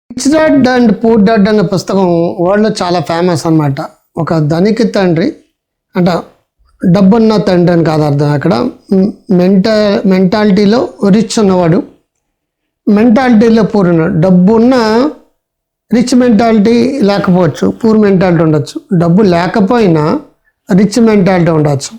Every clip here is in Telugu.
Rich dad and poor dad అనే పుస్తకం వరల్డ్లో చాలా ఫేమస్ అనమాట. ఒక ధనిక తండ్రి అంటే డబ్బున్న తండ్రి అని కాదు అర్థం. అక్కడ మెంటాలిటీలో రిచ్ ఉన్నవాడు, మెంటాలిటీలో పూర్ ఉన్నాడు. డబ్బు ఉన్న రిచ్ మెంటాలిటీ లేకపోవచ్చు, పూర్ మెంటాలిటీ ఉండొచ్చు. డబ్బు లేకపోయినా రిచ్ మెంటాలిటీ ఉండొచ్చు.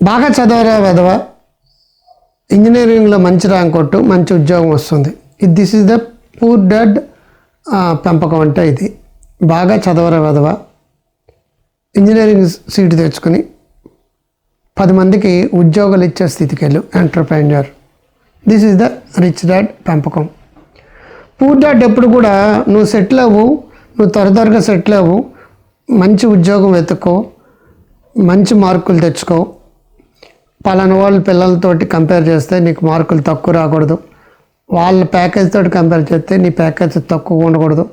బాగా చదవరా వెధవ, ఇంజనీరింగ్లో మంచి ర్యాంక్ కొట్టు, మంచి ఉద్యోగం వస్తుంది. This is the poor dad పెంపకం అంటే ఇది. బాగా చదవరా వెధవ, ఇంజనీరింగ్ సీటు తెచ్చుకొని 10 మందికి ఉద్యోగాలు ఇచ్చే స్థితికి వెళ్ళు, entrepreneur. This is the rich dad పెంపకం. పూర్ డాడ్ ఎప్పుడు కూడా నువ్వు సెటిల్ అవ్వు, నువ్వు త్వరగా సెటిల్ అవ్వు, మంచి ఉద్యోగం వెతుక్కో, మంచి మార్కులు తెచ్చుకో, పలానా వాళ్ళ పిల్లలతోటి కంపేర్ చేస్తే నీకు మార్కులు తక్కువ రాకూడదు, వాళ్ళ ప్యాకేజ్ తోటి కంపేర్ చేస్తే నీ ప్యాకేజ్ తక్కువ ఉండకూడదు,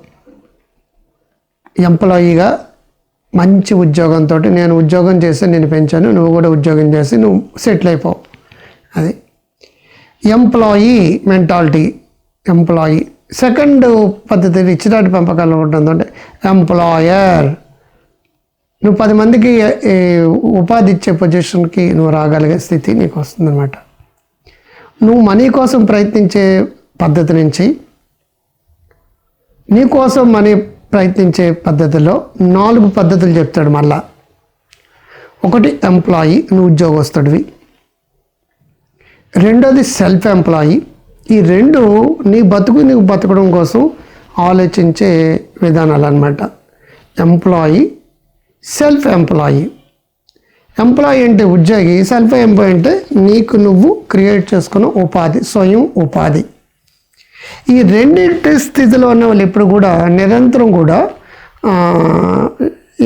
ఎంప్లాయీగా మంచి ఉద్యోగంతో నేను ఉద్యోగం చేసి నేను పెంచాను, నువ్వు కూడా ఉద్యోగం చేసి నువ్వు సెటిల్ అయిపోవు. అది ఎంప్లాయీ మెంటాలిటీ. ఎంప్లాయీ. సెకండ్ పద్ధతి రిచ్ డాడ్ పెంపకాలు ఉంటుందంటే ఎంప్లాయర్. నువ్వు 10 మందికి ఉపాధి ఇచ్చే పొజిషన్కి నువ్వు రాగలిగే స్థితి నీకు వస్తుందన్నమాట. నువ్వు మనీ కోసం ప్రయత్నించే పద్ధతి నుంచి నీ కోసం మనీ ప్రయత్నించే పద్ధతిలో 4 పద్ధతులు చెప్తాడు మళ్ళా. ఒకటి ఎంప్లాయీ, నువ్వు ఉద్యోగస్తుడివి. రెండోది సెల్ఫ్ ఎంప్లాయీ. ఈ 2 నీకు బతకడం కోసం ఆలోచించే విధానాలు అన్నమాట. Employee, self employee. ఎంప్లాయీ అంటే ఉద్యోగి, సెల్ఫ్ ఎంప్లాయీ అంటే నీకు నువ్వు క్రియేట్ చేసుకున్న ఉపాధి, స్వయం ఉపాధి. ఈ రెండింటి స్థితిలో ఉన్న వాళ్ళు ఎప్పుడు కూడా నిరంతరం కూడా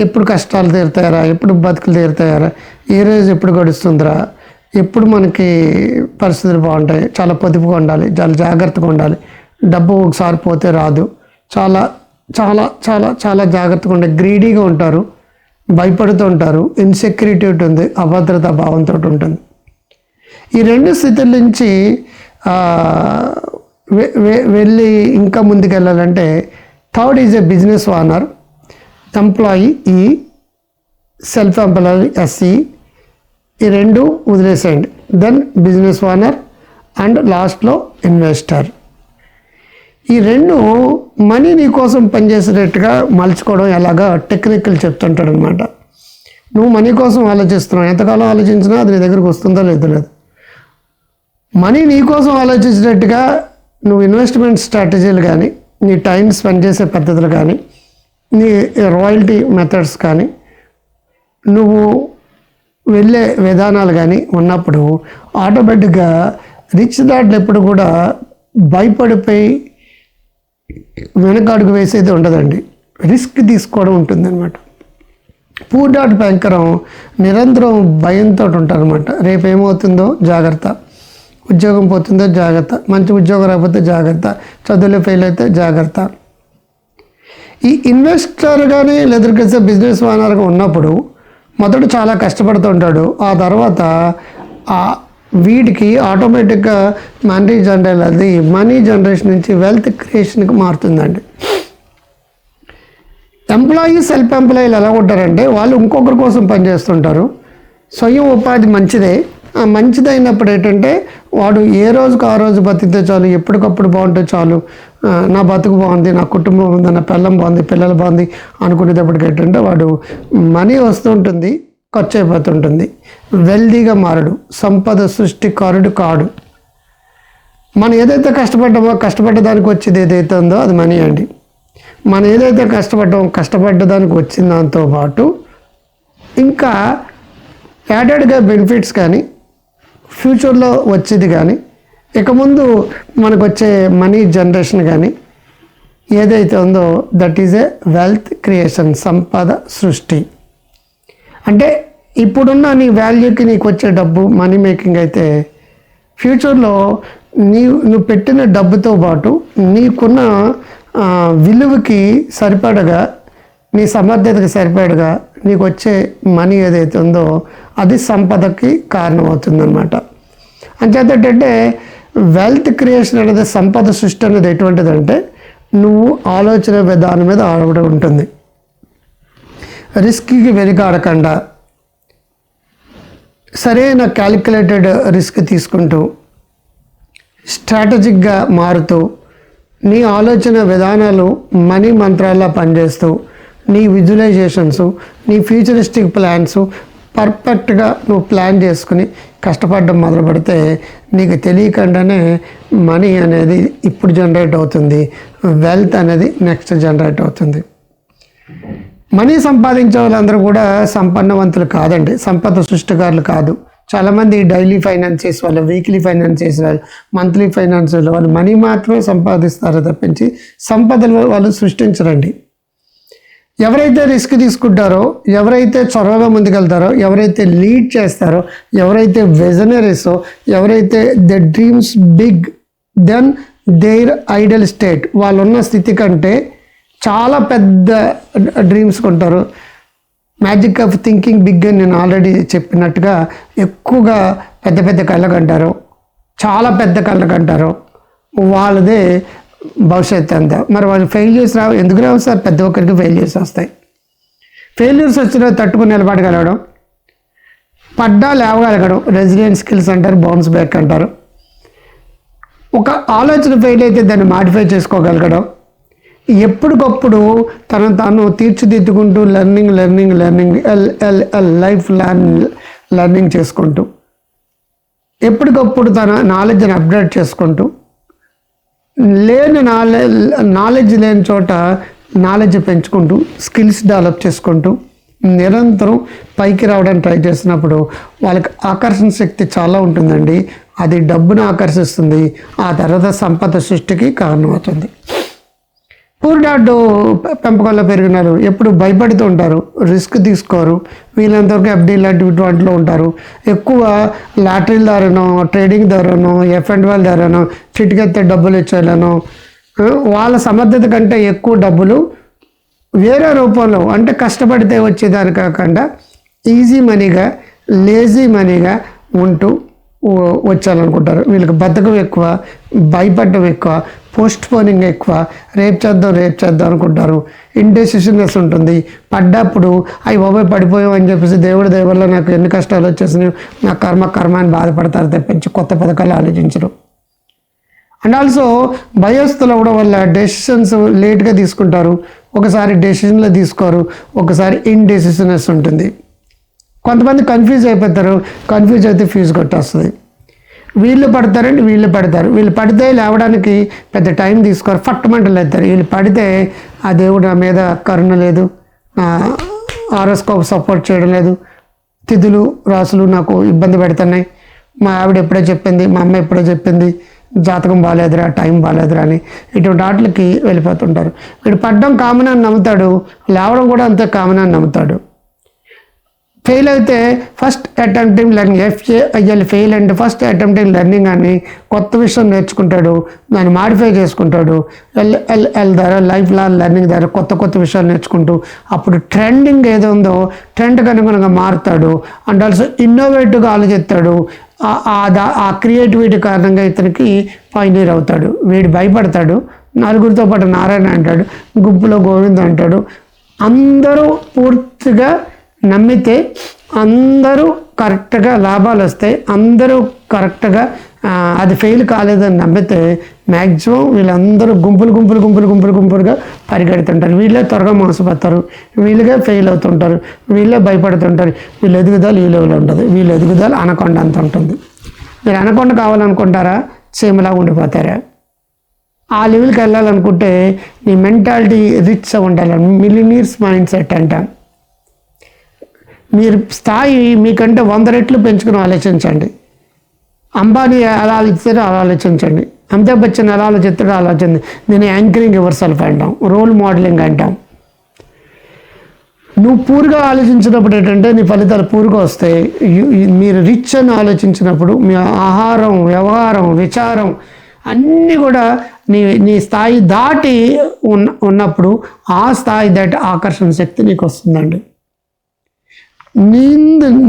ఎప్పుడు కష్టాలు తీరుతాయరా, ఎప్పుడు బతుకులు తీరుతాయరా, ఏ రోజు ఎప్పుడు గడుస్తుందిరా, ఎప్పుడు మనకి పరిస్థితులు బాగుంటాయి, చాలా పొదుపుగా ఉండాలి, చాలా జాగ్రత్తగా ఉండాలి, డబ్బు ఒకసారి పోతే రాదు, చాలా చాలా చాలా చాలా జాగ్రత్తగా ఉండే, గ్రీడీగా ఉంటారు, భయపడుతూ ఉంటారు, ఇన్సెక్యూరిటీ ఉంటుంది, అభద్రతా భావంతో ఉంటుంది. ఈ 2 స్థితుల నుంచి వెళ్ళి ఇంకా ముందుకు వెళ్ళాలంటే third is a business owner. Employee ఈ, సెల్ఫ్ ఎంప్లాయీ ఎస్ఈ. ఈ 2 వదిలేసేయండి. దెన్ బిజినెస్ ఓనర్ అండ్ లాస్ట్లో ఇన్వెస్టర్. ఈ 2 మనీ నీ కోసం పనిచేసేటట్టుగా మలుచుకోవడం ఎలాగా టెక్నికల్ చెప్తుంటాడు అనమాట. నువ్వు మనీ కోసం ఆలోచిస్తున్నావు, ఎంతకాలం ఆలోచించినా అది నీ దగ్గరకు వస్తుందో లేదో లేదు. మనీ నీ కోసం ఆలోచించినట్టుగా నువ్వు ఇన్వెస్ట్మెంట్ స్ట్రాటజీలు కానీ, నీ టైం స్పెండ్ చేసే పద్ధతులు కానీ, నీ రాయల్టీ మెథడ్స్ కానీ, నువ్వు వెళ్ళే విధానాలు కానీ ఉన్నప్పుడు ఆటోమేటిక్గా రిచ్ డాడ్లు ఎప్పుడు కూడా భయపడిపోయి వెనకాడుగు వేసేది ఉండదండి, రిస్క్ తీసుకోవడం ఉంటుందన్నమాట. పూర్ డాడ్ పెంకరం నిరంతరం భయంతో ఉంటారనమాట. రేపు ఏమవుతుందో జాగ్రత్త, ఉద్యోగం పోతుందో జాగ్రత్త, మంచి ఉద్యోగం రాకపోతే జాగ్రత్త, చదువులో ఫెయిల్ అయితే జాగ్రత్త. ఈ ఇన్వెస్టర్ కానీ లేదంటే బిజినెస్ ఓనర్గా ఉన్నప్పుడు మొదట చాలా కష్టపడుతూ ఉంటాడు. ఆ తర్వాత వీడికి ఆటోమేటిక్గా మనీ జనరేషన్ నుంచి వెల్త్ క్రియేషన్కి మారుతుందండి. ఎంప్లాయీ, సెల్ఫ్ ఎంప్లాయీలు ఎలా ఉంటారంటే వాళ్ళు ఇంకొకరి కోసం పనిచేస్తుంటారు. స్వయం ఉపాధి మంచిదైనప్పుడు ఏంటంటే వాడు ఏ రోజుకు ఆ రోజు బతికితే చాలు, ఎప్పటికప్పుడు బాగుంటే చాలు, నా బతుకు బాగుంది, నా కుటుంబం ఉంది, నా పిల్లం బాగుంది, పిల్లలు బాగుంది అనుకునేటప్పటికి ఏంటంటే వాడు మనీ వస్తుంటుంది, ఖర్చు అయిపోతుంటుంది, వెల్దీగా మారడు, సంపద సృష్టికారుడు కాడు. మనం ఏదైతే కష్టపడ్డదానికి వచ్చేది ఏదైతే ఉందో అది మనీ అండి. మనం ఏదైతే కష్టపడ్డదానికి వచ్చిన దాంతో పాటు ఇంకా యాడెడ్గా బెనిఫిట్స్ కానీ, ఫ్యూచర్లో వచ్చేది కానీ, ఇక ముందు మనకు వచ్చే మనీ జనరేషన్ కానీ ఏదైతే ఉందో that is a wealth creation, సంపద సృష్టి. అంటే ఇప్పుడున్న నీ వాల్యూకి నీకు వచ్చే డబ్బు మనీ మేకింగ్ అయితే ఫ్యూచర్లో నువ్వు పెట్టిన డబ్బుతో పాటు నీకున్న విలువకి సరిపడగా, నీ సమర్థతకి సరిపడగా నీకు వచ్చే మనీ ఏదైతే ఉందో అది సంపదకి కారణమవుతుందన్నమాట. అంచేత ఏంటంటే వెల్త్ క్రియేషన్ అనేది, సంపద సృష్టి అనేది ఎటువంటిదంటే నువ్వు ఆలోచన విధానం మీద ఆడబడి ఉంటుంది. రిస్క్కి వెనుకాడకుండా సరైన క్యాలిక్యులేటెడ్ రిస్క్ తీసుకుంటూ స్ట్రాటజిక్గా మారుతూ నీ ఆలోచన విధానాలు మనీ మంత్రాల్లో పనిచేస్తూ నీ విజువలైజేషన్స్, నీ ఫ్యూచరిస్టిక్ ప్లాన్స్ పర్ఫెక్ట్గా నువ్వు ప్లాన్ చేసుకుని కష్టపడడం మొదలు పెడితే నీకు తెలియకుండానే మనీ అనేది ఇప్పుడు జనరేట్ అవుతుంది, వెల్త్ అనేది నెక్స్ట్ జనరేట్ అవుతుంది. మనీ సంపాదించే వాళ్ళందరూ కూడా సంపన్నవంతులు కాదండి, సంపద సృష్టికారులు కాదు. చాలామంది డైలీ ఫైనాన్స్ చేసే వాళ్ళు, వీక్లీ ఫైనాన్స్ చేసే వాళ్ళు, మంత్లీ ఫైనాన్స్ వాళ్ళు మనీ మాత్రమే సంపాదిస్తారు తప్పించి సంపదలు వాళ్ళు సృష్టించరండి. ఎవరైతే రిస్క్ తీసుకుంటారో, ఎవరైతే చొరవగా ముందుకెళ్తారో, ఎవరైతే లీడ్ చేస్తారో, ఎవరైతే విజనరీసో, ఎవరైతే the dreams big then their ideal state, వాళ్ళున్న స్థితి కంటే చాలా పెద్ద డ్రీమ్స్ కొంటారు. మ్యాజిక్ ఆఫ్ థింకింగ్ బిగ్ అని నేను ఆల్రెడీ చెప్పినట్టుగా ఎక్కువగా పెద్ద పెద్ద కళ్ళకు అంటారు, చాలా పెద్ద కళ్ళకు అంటారు, వాళ్ళదే భవిష్యత్తు అంతా. మరి వాళ్ళు ఫెయిల్యూర్స్ రావు, ఎందుకు రావు సార్? ప్రతి ఒక్కరికి ఫెయిల్యూర్స్ వస్తాయి. ఫెయిల్యూర్స్ వచ్చినా తట్టుకుని నిలబడగలగడం, పడ్డా లేవగలగడం, రెసిలియన్స్ స్కిల్స్ అంటారు, బౌన్స్ బ్యాక్ అంటారు. ఒక ఆలోచన ఫెయిల్ అయితే దాన్ని మాడిఫై చేసుకోగలగడం, ఎప్పటికప్పుడు తనను తాను తీర్చిదిద్దుకుంటూ లెర్నింగ్ లైఫ్ లెర్నింగ్ చేసుకుంటూ ఎప్పటికప్పుడు తన నాలెడ్జ్ని అప్డేట్ చేసుకుంటూ, లేని నాలెడ్జ్ లేని చోట నాలెడ్జ్ పెంచుకుంటూ స్కిల్స్ డెవలప్ చేసుకుంటూ నిరంతరం పైకి రావడానికి ట్రై చేసినప్పుడు వాళ్ళకి ఆకర్షణ శక్తి చాలా ఉంటుందండి. అది డబ్బును ఆకర్షిస్తుంది, ఆ తర్వాత సంపద సృష్టికి కారణమవుతుంది. పూర్ డాడ్ పెంపకంలో పెరిగినారు, ఎప్పుడు భయపడుతూ ఉంటారు, రిస్క్ తీసుకోరు, వీళ్ళంతవరకు ఎఫ్డీ లాంటి వాటిలో ఉంటారు. ఎక్కువ లాటరీల ద్వారానో, ట్రేడింగ్ ద్వారానో, F&O ద్వారానో, చిటికెత్తే డబ్బులు ఇచ్చేయాలనో, వాళ్ళ సమర్థత కంటే ఎక్కువ డబ్బులు వేరే రూపంలో అంటే కష్టపడితే వచ్చేదాని కాకుండా ఈజీ మనీగా, లేజీ మనీగా ఉంటూ వచ్చాలనుకుంటారు. వీళ్ళకి బద్ధకం ఎక్కువ, భయపడడం ఎక్కువ, పోస్ట్ పోనింగ్ ఎక్కువ, రేపు చేద్దాం అనుకుంటారు. ఇండెసిషన్నెస్ ఉంటుంది. పడ్డప్పుడు అవి బాబాయ్ పడిపోయాం అని చెప్పేసి దేవుడి దయ వల్ల నాకు ఎన్ని కష్టాలు వచ్చేసినాయి, నా కర్మ అని బాధపడతారు తప్పించి కొత్త పథకాలు ఆలోచించరు. అండ్ ఆల్సో భయస్థులు అవ్వడం వల్ల డెసిషన్స్ లేట్గా తీసుకుంటారు, ఒకసారి డెసిషన్లో తీసుకోరు, ఒకసారి ఇండెసిషన్నెస్ ఉంటుంది. కొంతమంది కన్ఫ్యూజ్ అయిపోతారు, కన్ఫ్యూజ్ అయితే ఫ్యూజ్ కొట్టేస్తుంది. వీళ్ళు పడతారండి, వీళ్ళు పడితే లేవడానికి పెద్ద టైం తీసుకోరు, ఫట్టమంటలు అవుతారు. వీళ్ళు పడితే ఆ దేవుడు నా మీద కరుణ లేదు, నా ఆరోస్కోప్ సపోర్ట్ చేయడం లేదు, తిథులు రాసులు నాకు ఇబ్బంది పెడుతున్నాయి, మా ఆవిడ ఎప్పుడో చెప్పింది, మా అమ్మ ఎప్పుడో చెప్పింది, జాతకం బాగాలేదురా, టైం బాగాలేదురా అని ఇటువంటి వాటికి వెళ్ళిపోతుంటారు. వీడు పడ్డం కామన్ అని నమ్ముతాడు, లేవడం కూడా అంతే కామన్ అని నమ్ముతాడు. ఫెయిల్ అయితే first attempting learning, FAIL fail అంటే ఫస్ట్ అటెంప్టింగ్ లెర్నింగ్ అని కొత్త విషయం నేర్చుకుంటాడు, దాన్ని మాడిఫై చేసుకుంటాడు. LLL ద్వారా లైఫ్ లెర్నింగ్ ద్వారా కొత్త విషయాలు నేర్చుకుంటూ అప్పుడు ట్రెండింగ్ ఏదో ఉందో ట్రెండ్కి అనుగుణంగా మారుతాడు. అండ్ ఆల్సో ఇన్నోవేటివ్గా ఆలోచిస్తాడు. ఆ క్రియేటివిటీ కారణంగా ఇతనికి పైనీర్ అవుతాడు. వీడు భయపడతాడు, నలుగురితో పాటు నారాయణ అంటాడు, గుంపులో గోవింద్ అంటాడు. అందరూ పూర్తిగా నమ్మితే అందరూ కరెక్ట్గా లాభాలు వస్తాయి, అందరూ కరెక్ట్గా అది ఫెయిల్ కాలేదని నమ్మితే మ్యాక్సిమం వీళ్ళందరూ గుంపులుగా పరిగెడుతుంటారు. వీళ్ళే త్వరగా మోసపోతారు, వీళ్ళుగా ఫెయిల్ అవుతుంటారు, వీళ్ళే భయపడుతుంటారు. వీళ్ళ ఎదుగుదల ఈ లెవెల్ ఉంటుంది, వీళ్ళ ఎదుగుదల అనకొండ అంత ఉంటుంది. మీరు అనకొండ కావాలనుకుంటారా, చీమలా ఉండిపోతారా? ఆ లెవెల్కి వెళ్ళాలనుకుంటే నీ మెంటాలిటీ రిచ్గా ఉండాలి. మిలినీర్స్ మైండ్ సెట్ అంటాం. మీరు స్థాయి మీకంటే 100 రెట్లు పెంచుకుని ఆలోచించండి. అంబానీ ఎలా ఆలోచిస్తారో అలా ఆలోచించండి, అమితాబ్ బచ్చన్ ఎలా ఆలోచిస్తాడో ఆలోచించండి. దీన్ని యాంకరింగ్ యువర్ సెల్ఫ్ అంటాం, రోల్ మోడలింగ్ అంటాం. నువ్వు పూర్గా ఆలోచించినప్పుడు ఏంటంటే నీ ఫలితాలు పూర్గా వస్తాయి. మీరు రిచ్ అని ఆలోచించినప్పుడు మీ ఆహారం, వ్యవహారం, విచారం అన్నీ కూడా నీ స్థాయి దాటి ఉన్నప్పుడు ఆ స్థాయి దాటి ఆకర్షణ శక్తి నీకు వస్తుందండి.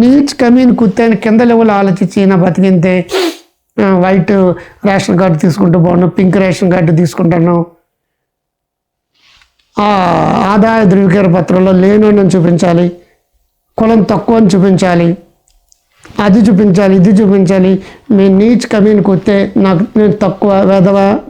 నీచ్ కమీన్ కుత్తే అని కింద లెవెల్ ఆలోచించి నా బతికింతే వైట్ రేషన్ కార్డు తీసుకుంటూ బాగున్నావు, పింక్ రేషన్ కార్డు తీసుకుంటాను, ఆదాయ ధృవీకరణ పత్రంలో లేనోని చూపించాలి, కులం తక్కువ అని చూపించాలి, అది చూపించాలి, ఇది చూపించాలి. మీ నీచ్ కమీన్కి వస్తే నేను తక్కువ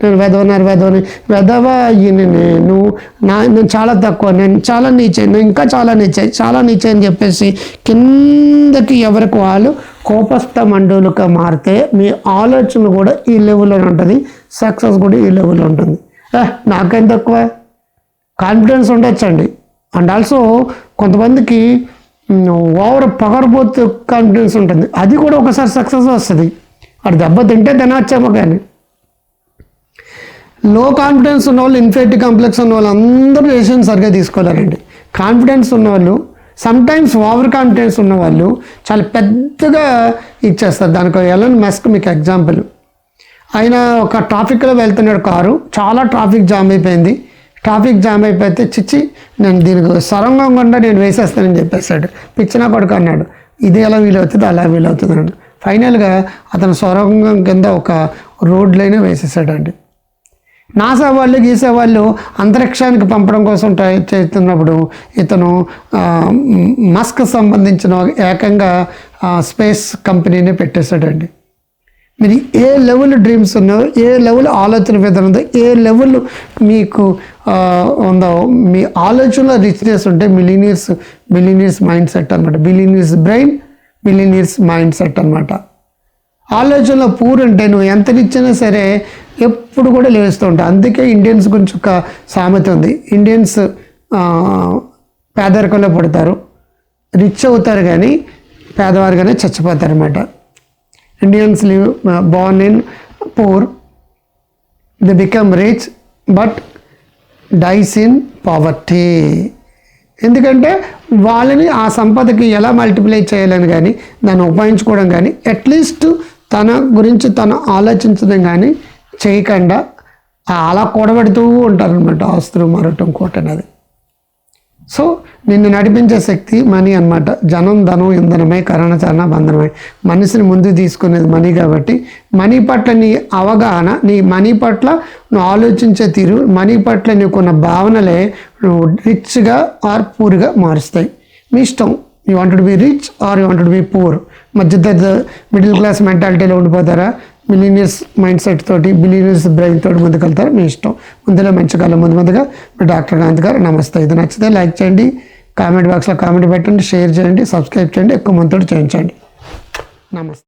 నేను వెధవ అయ్యింది, నేను చాలా తక్కువ, నేను చాలా నీచాయి, నేను ఇంకా చాలా నీచాయి అని చెప్పేసి కిందకి ఎవరికి వాళ్ళు కోపస్థ మండలుగా మారితే మీ ఆలోచన కూడా ఈ లెవెల్లో ఉంటుంది, సక్సెస్ కూడా ఈ లెవెల్లో ఉంటుంది. నాకేం తక్కువ కాన్ఫిడెన్స్ ఉండొచ్చండి. అండ్ ఆల్సో కొంతమందికి ఓవర్ పగరబోతు కాన్ఫిడెన్స్ ఉంటుంది, అది కూడా ఒకసారి సక్సెస్ వస్తుంది. వాడు దెబ్బ తింటే తినొచ్చేమో. కానీ లో కాన్ఫిడెన్స్ ఉన్నవాళ్ళు, ఇన్ఫెక్టివ్ కాంప్లెక్స్ ఉన్న వాళ్ళు అందరూ డెసిషన్ సరిగ్గా తీసుకోలేరండి. కాన్ఫిడెన్స్ ఉన్నవాళ్ళు, సమ్టైమ్స్ ఓవర్ కాన్ఫిడెన్స్ ఉన్నవాళ్ళు చాలా పెద్దగా ఇచ్చేస్తారు. దానికి ఎలన్ మస్క్ మీకు ఎగ్జాంపుల్. ఆయన ఒక ట్రాఫిక్లో వెళ్తున్నాడు, కారు చాలా ట్రాఫిక్ జామ్ అయిపోయింది. ట్రాఫిక్ జామ్ అయిపోతే చిచ్చి నేను దీనికి సొరంగం గుండా నేను వేసేస్తానని చెప్పేశాడు. పిచ్చినా కొడుకు అన్నాడు. ఇది ఎలా వీలవుతుంది, అలా వీలవుతుంది అన్నాడు. ఫైనల్గా అతను సొరంగం కింద ఒక రోడ్లైనా వేసేసాడండి. నాసా వాళ్ళు గీసే వాళ్ళు అంతరిక్షానికి పంపడం కోసం ట్రై చేస్తున్నప్పుడు ఇతను మస్క్ సంబంధించిన ఏకంగా స్పేస్ కంపెనీని పెట్టేశాడండి. మీరు ఏ లెవెల్ డ్రీమ్స్ ఉన్నాయో, ఏ లెవెల్ ఆలోచన విధానం ఉందో, ఏ లెవెల్ మీకు ఉందో, మీ ఆలోచనలో రిచ్నెస్ ఉంటే మిలీనియర్స్ మైండ్ సెట్ అనమాట. Billionaires brain, millionaires mind set అనమాట. ఆలోచనలో పూర్ అంటే నువ్వు ఎంత రిచ్ అయినా సరే ఎప్పుడు కూడా లేస్తూ ఉంటావు. అందుకే ఇండియన్స్ గురించి ఒక సామెత ఉంది. ఇండియన్స్ పేదరికంలో పడతారు, రిచ్ అవుతారు కానీ పేదవారుగానే చచ్చిపోతారు అనమాట. Indians live born in poor, they become rich but dies in poverty. ఎందుకంటే వాళ్ళని ఆ సంపదకి ఎలా మల్టిప్లై చేయాలని కానీ దాన్ని ఉపయోగించుకోవడం కానీ అట్లీస్ట్ తన గురించి తను ఆలోచించడం కానీ చేయకుండా అలా కూడబెడుతూ ఉంటారనమాట. ఆస్తులు మరొకటి ఇంకోటి అనేది. సో నిన్ను నడిపించే శక్తి మనీ అనమాట. జనం ధనం ఇంధనమై కరణచరణ బంధనమై. మనిషిని ముందు తీసుకునేది మనీ కాబట్టి మనీ పట్ల నీ అవగాహన, నీ మనీ పట్ల నువ్వు ఆలోచించే తీరు, మనీ పట్ల నీకున్న భావనలే నువ్వు రిచ్గా ఆర్ పూర్గా మారుస్తాయి. మీ ఇష్టం. You wanted be rich or you wanted be poor. Middle class మెంటాలిటీలో ఉండిపోతారా, మిలీనియర్స్ మైండ్ సెట్ తోటి, బిలీనియర్స్ బ్రెయిన్ తోటి ముందుకు వెళ్తారు, మీ ఇష్టం. ముందులో మంచి కాలం ముందుగా మీ డాక్టర్ కాంత్ గారు. నమస్తే. ఇది నచ్చితే లైక్ చేయండి, కామెంట్ బాక్స్లో కామెంట్ పెట్టండి, షేర్ చేయండి, సబ్స్క్రైబ్ చేయండి, ఎక్కువ మందితో చేయించండి. నమస్తే.